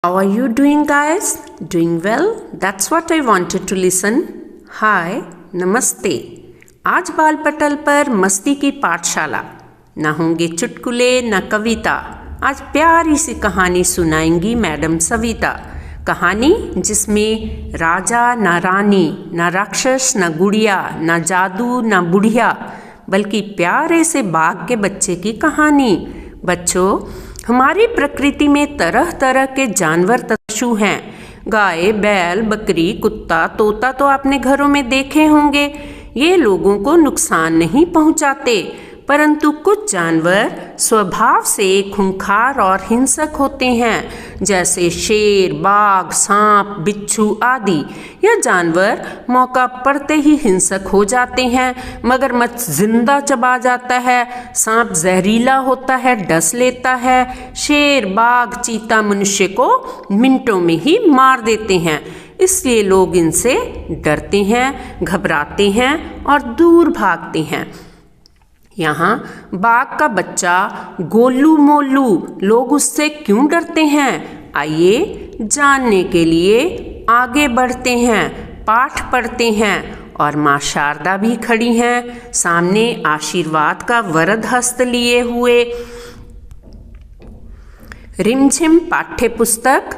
How are you doing, guys? Doing well? That's what I wanted to listen. Hi, नमस्ते. आज बाल पटल पर मस्ती की पाठशाला. न होंगे चुटकुले न कविता. आज प्यारी सी कहानी सुनाएंगी मैडम सविता. कहानी जिसमें राजा न रानी, न राक्षस, न गुड़िया, न जादू, न बुढ़िया, बल्कि प्यारे से बाघ के बच्चे की कहानी. बच्चों, हमारी प्रकृति में तरह तरह के जानवर पशु हैं. गाय, बैल, बकरी, कुत्ता, तोता तो आपने घरों में देखे होंगे. ये लोगों को नुकसान नहीं पहुंचाते, परंतु कुछ जानवर स्वभाव से खूंखार और हिंसक होते हैं, जैसे शेर, बाघ, सांप, बिच्छू आदि. यह जानवर मौका पड़ते ही हिंसक हो जाते हैं. मगरमच्छ जिंदा चबा जाता है, सांप जहरीला होता है, डस लेता है. शेर, बाघ, चीता मनुष्य को मिनटों में ही मार देते हैं. इसलिए लोग इनसे डरते हैं, घबराते हैं और दूर भागते हैं. यहाँ बाघ का बच्चा गोलू मोलू, लोग उससे क्यों डरते हैं? आइए जानने के लिए आगे बढ़ते हैं, पाठ पढ़ते हैं. और माँ शारदा भी खड़ी हैं सामने आशीर्वाद का वरद हस्त लिए हुए. रिमझिम पाठ्य पुस्तक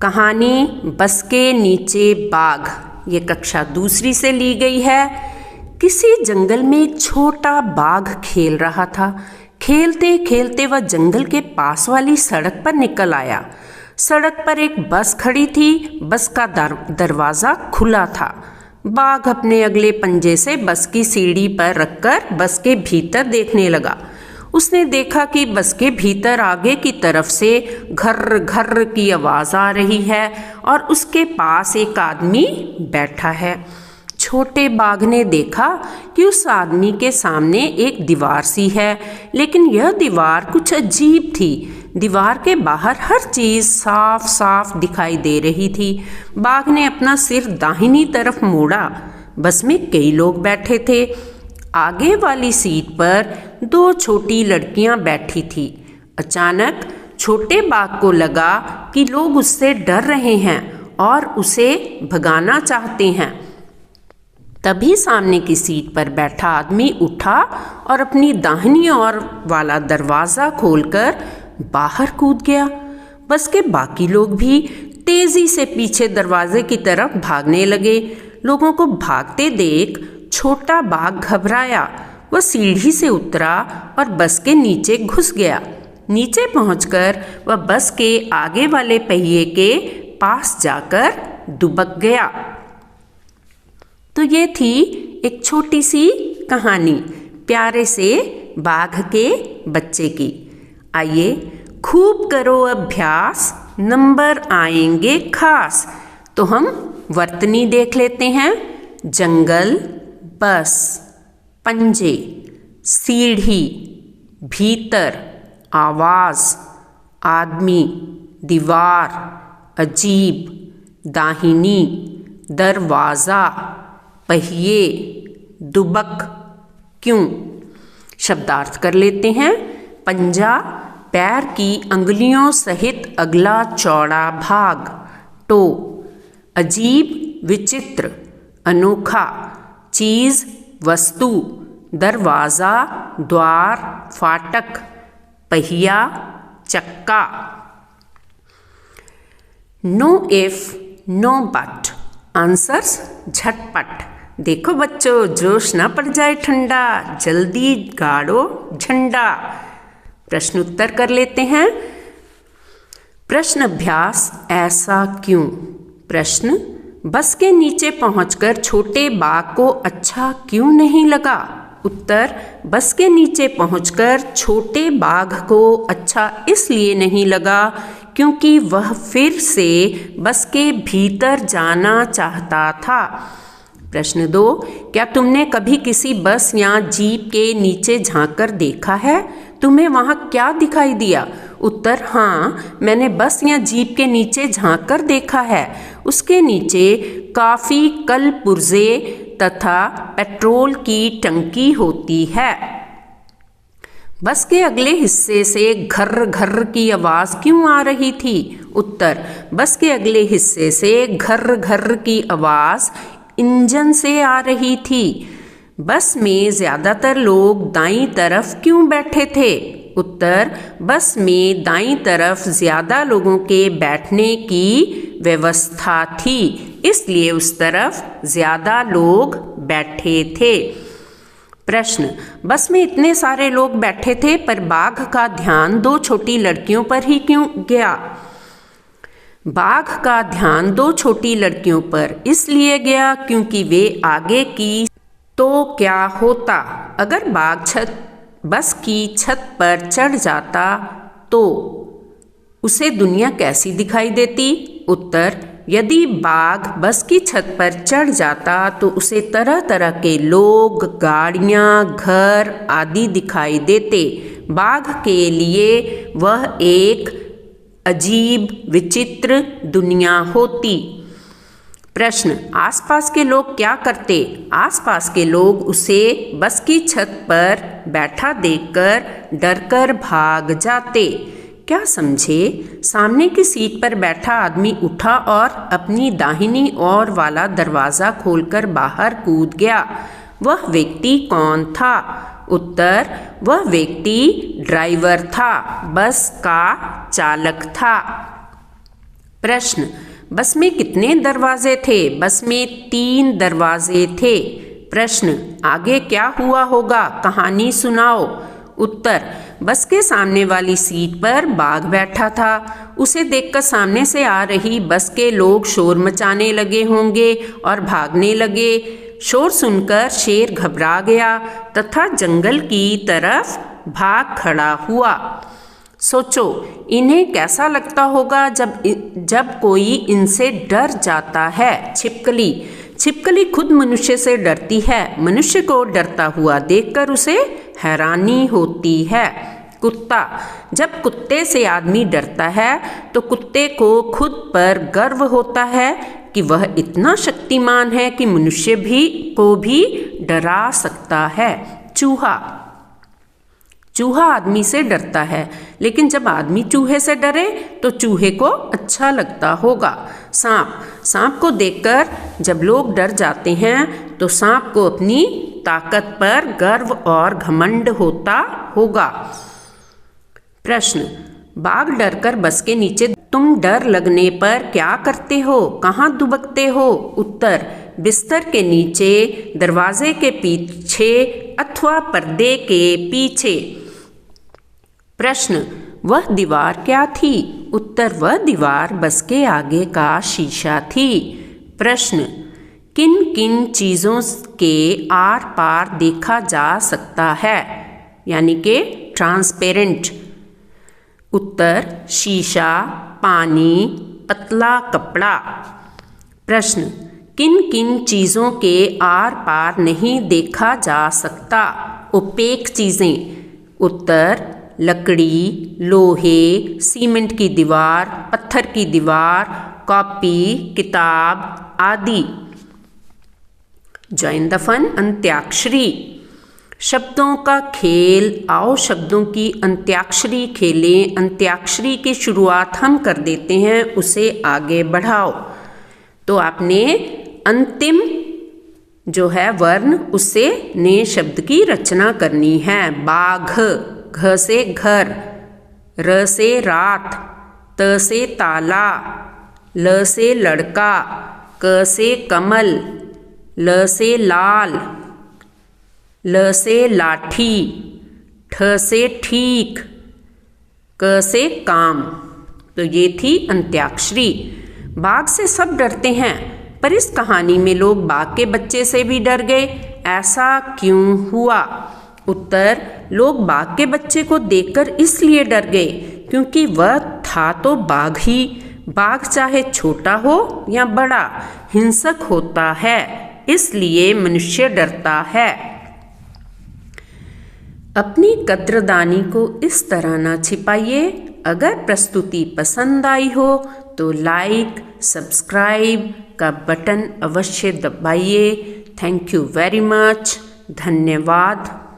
कहानी बस के नीचे बाघ, ये कक्षा दूसरी से ली गई है. किसी जंगल में एक छोटा बाघ खेल रहा था. खेलते खेलते वह जंगल के पास वाली सड़क पर निकल आया. सड़क पर एक बस खड़ी थी. बस का दरवाज़ा खुला था. बाघ अपने अगले पंजे से बस की सीढ़ी पर रखकर बस के भीतर देखने लगा. उसने देखा कि बस के भीतर आगे की तरफ से घर्र घर्र की आवाज़ आ रही है और उसके पास एक आदमी बैठा है. छोटे बाघ ने देखा कि उस आदमी के सामने एक दीवार सी है, लेकिन यह दीवार कुछ अजीब थी. दीवार के बाहर हर चीज़ साफ साफ दिखाई दे रही थी. बाघ ने अपना सिर दाहिनी तरफ मोड़ा. बस में कई लोग बैठे थे. आगे वाली सीट पर दो छोटी लड़कियां बैठी थी. अचानक छोटे बाघ को लगा कि लोग उससे डर रहे हैं और उसे भगाना चाहते हैं. तभी सामने की सीट पर बैठा आदमी उठा और अपनी दाहिनी ओर वाला दरवाज़ा खोलकर बाहर कूद गया. बस के बाकी लोग भी तेज़ी से पीछे दरवाजे की तरफ भागने लगे. लोगों को भागते देख छोटा बाघ घबराया. वह सीढ़ी से उतरा और बस के नीचे घुस गया. नीचे पहुंचकर वह बस के आगे वाले पहिए के पास जाकर दुबक गया. तो ये थी एक छोटी सी कहानी प्यारे से बाघ के बच्चे की. आइए खूब करो अभ्यास, नंबर आएंगे खास. तो हम वर्तनी देख लेते हैं. जंगल, बस, पंजे, सीढ़ी, भीतर, आवाज़, आदमी, दीवार, अजीब, दाहिनी, दरवाज़ा, पहिए, दुबक, क्यों. शब्दार्थ कर लेते हैं. पंजा, पैर की अंगुलियों सहित अगला चौड़ा भाग. टो, अजीब, विचित्र, अनोखा. चीज़, वस्तु. दरवाज़ा, द्वार, फाटक. पहिया, चक्का. No if, no but. Answers झटपट. देखो बच्चों, जोश ना पड़ जाए ठंडा, जल्दी गाड़ो झंडा. प्रश्न उत्तर कर लेते हैं. प्रश्न अभ्यास ऐसा क्यों. प्रश्न, बस के नीचे पहुंचकर छोटे बाघ को अच्छा क्यों नहीं लगा. उत्तर, बस के नीचे पहुंचकर छोटे बाघ को अच्छा इसलिए नहीं लगा क्योंकि वह फिर से बस के भीतर जाना चाहता था. प्रश्न 2, क्या तुमने कभी किसी बस या जीप के नीचे झांककर देखा है? तुम्हें वहाँ क्या दिखाई दिया? उत्तर, हाँ, मैंने बस या जीप के नीचे झांककर देखा है. उसके नीचे काफ़ी कल पुर्जे तथा पेट्रोल की टंकी होती है. बस के अगले हिस्से से घर्र घर्र की आवाज़ क्यों आ रही थी? उत्तर, बस के अगले हिस्से से घर्र घर्र की आवाज़ इंजन से आ रही थी। बस में ज़्यादातर लोग दाईं तरफ क्यों बैठे थे? उत्तर, बस में दाईं तरफ ज़्यादा लोगों के बैठने की व्यवस्था थी, इसलिए उस तरफ ज़्यादा लोग बैठे थे। प्रश्न, बस में इतने सारे लोग बैठे थे पर बाघ का ध्यान दो छोटी लड़कियों पर ही क्यों गया? बाघ का ध्यान दो छोटी लड़कियों पर इसलिए गया क्योंकि वे आगे की। तो क्या होता अगर बाघ बस की छत पर चढ़ जाता तो उसे दुनिया कैसी दिखाई देती? उत्तर, यदि बाघ बस की छत पर चढ़ जाता तो उसे तरह तरह के लोग, गाड़ियाँ, घर आदि दिखाई देते। बाघ के लिए वह एक अजीब विचित्र दुनिया होती। प्रश्न, आसपास के लोग क्या करते? आसपास के लोग उसे बस की छत पर बैठा देखकर डरकर भाग जाते। क्या समझे? सामने की सीट पर बैठा आदमी उठा और अपनी दाहिनी ओर वाला दरवाज़ा खोलकर बाहर कूद गया। वह व्यक्ति कौन था? उत्तर, वह व्यक्ति ड्राइवर था, बस का चालक था। प्रश्न, बस में कितने दरवाजे थे? बस में 3 दरवाजे थे। प्रश्न, आगे क्या हुआ होगा? कहानी सुनाओ। उत्तर, बस के सामने वाली सीट पर बाघ बैठा था। उसे देखकर सामने से आ रही बस के लोग शोर मचाने लगे होंगे और भागने लगे। शोर सुनकर शेर घबरा गया तथा जंगल की तरफ भाग खड़ा हुआ। सोचो, इन्हें कैसा लगता होगा जब कोई इनसे डर जाता है। छिपकली खुद मनुष्य से डरती है। मनुष्य को डरता हुआ देखकर उसे हैरानी होती है। कुत्ता, जब कुत्ते से आदमी डरता है तो कुत्ते को खुद पर गर्व होता है कि वह इतना शक्तिमान है कि मनुष्य को भी डरा सकता है। चूहा आदमी से डरता है, लेकिन जब आदमी चूहे से डरे तो चूहे को अच्छा लगता होगा। सांप को देखकर जब लोग डर जाते हैं तो सांप को अपनी ताकत पर गर्व और घमंड होता होगा। प्रश्न, बाघ डरकर बस के नीचे। तुम डर लगने पर क्या करते हो? कहाँ दुबकते हो? उत्तर, बिस्तर के नीचे, दरवाजे के पीछे अथवा पर्दे के पीछे। प्रश्न, वह दीवार क्या थी? उत्तर, वह दीवार बस के आगे का शीशा थी। प्रश्न, किन किन चीज़ों के आर पार देखा जा सकता है, यानी कि ट्रांसपेरेंट? उत्तर, शीशा, पानी, पतला कपड़ा। प्रश्न, किन किन चीज़ों के आर पार नहीं देखा जा सकता? ओपेक चीज़ें। उत्तर, लकड़ी, लोहे, सीमेंट की दीवार, पत्थर की दीवार, कॉपी, किताब आदि। Join the fun Antakshari. शब्दों का खेल। आओ शब्दों की अंत्याक्षरी खेलें। अंत्याक्षरी की शुरुआत हम कर देते हैं, उसे आगे बढ़ाओ। तो आपने अंतिम जो है वर्ण, उससे नए शब्द की रचना करनी है। बाघ, घ से घर, र से रात, त से ताला, ल से लड़का, क से कमल, ल से लाल, ल से लाठी, ठ से ठीक, क से काम। तो ये थी अंत्याक्षरी। बाघ से सब डरते हैं, पर इस कहानी में लोग बाघ के बच्चे से भी डर गए। ऐसा क्यों हुआ? उत्तर, लोग बाघ के बच्चे को देखकर इसलिए डर गए क्योंकि वह था तो बाघ ही। बाघ चाहे छोटा हो या बड़ा, हिंसक होता है, इसलिए मनुष्य डरता है। अपनी कद्रदानी को इस तरह ना छिपाइए। अगर प्रस्तुति पसंद आई हो तो लाइक, सब्सक्राइब का बटन अवश्य दबाइए। Thank you very much. धन्यवाद।